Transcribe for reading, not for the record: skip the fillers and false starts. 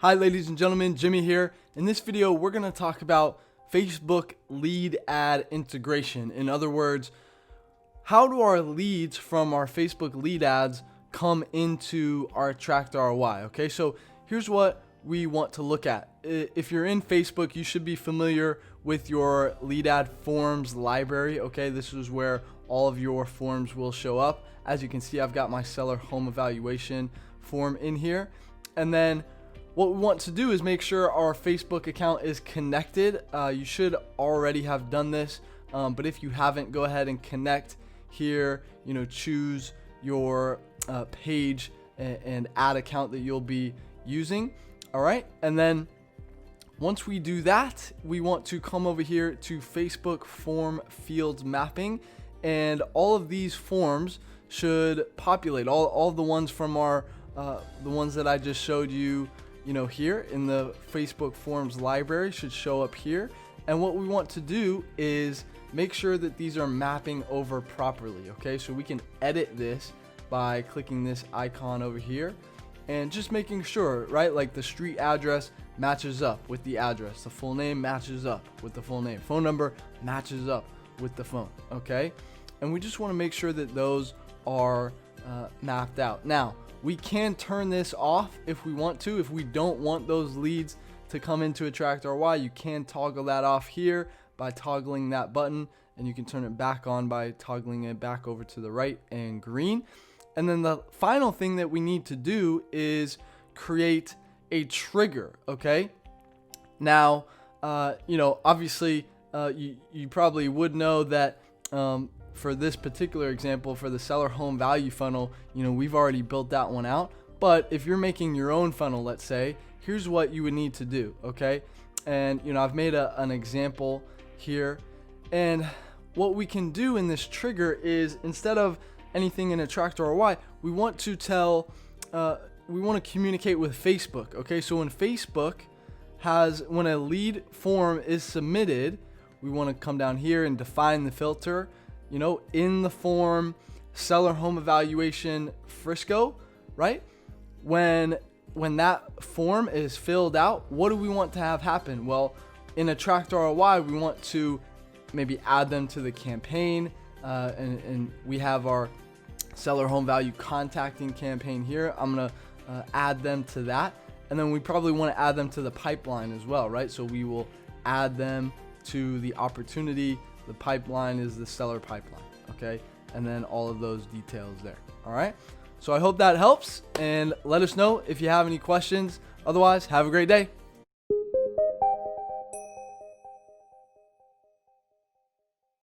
Hi ladies and gentlemen, Jimmy here. In this video, we're going to talk about Facebook lead ad integration. In other words, how do our leads from our Facebook lead ads come into our Attract ROI? Okay, so here's what we want to look at. If you're in Facebook, you should be familiar with your lead ad forms library. Okay, this is where all of your forms will show up. As you can see, I've got my seller home evaluation form in here. And then what we want to do is make sure our Facebook account is connected. You should already have done this, but if you haven't, go ahead and connect here. Choose your page and ad account that you'll be using. All right, and then once we do that, we want to come over here to Facebook form fields mapping, and all of these forms should populate. All the ones from our the ones that I just showed you. Here in the Facebook forms library should show up here. And what we want to do is make sure that these are mapping over properly. Okay, so we can edit this by clicking this icon over here and just making sure, right? Like the street address matches up with the address, the full name matches up with the full name, phone number matches up with the phone. Okay, and we just want to make sure that those are mapped out. Now, we can turn this off if we want to. If we don't want those leads to come into Attract ROI, you can toggle that off here by toggling that button, and you can turn it back on by toggling it back over to the right and green. And then the final thing that we need to do is create a trigger. Okay, now obviously you probably would know that for this particular example, for the seller home value funnel, we've already built that one out. But if you're making your own funnel, let's say, here's what you would need to do. Okay, and I've made an example here, and what we can do in this trigger is, instead of anything in Attract ROI, we want to communicate with Facebook. Okay, so when Facebook when a lead form is submitted, we want to come down here and define the filter. In the form seller home evaluation Frisco, right? When that form is filled out, what do we want to have happen? Well, in Attract ROI, we want to maybe add them to the campaign, and we have our seller home value contacting campaign here. I'm gonna add them to that, and then we probably want to add them to the pipeline as well, right? So we will add them to the opportunity. The pipeline is the seller pipeline, okay? And then all of those details there, all right? So I hope that helps, and let us know if you have any questions. Otherwise, have a great day.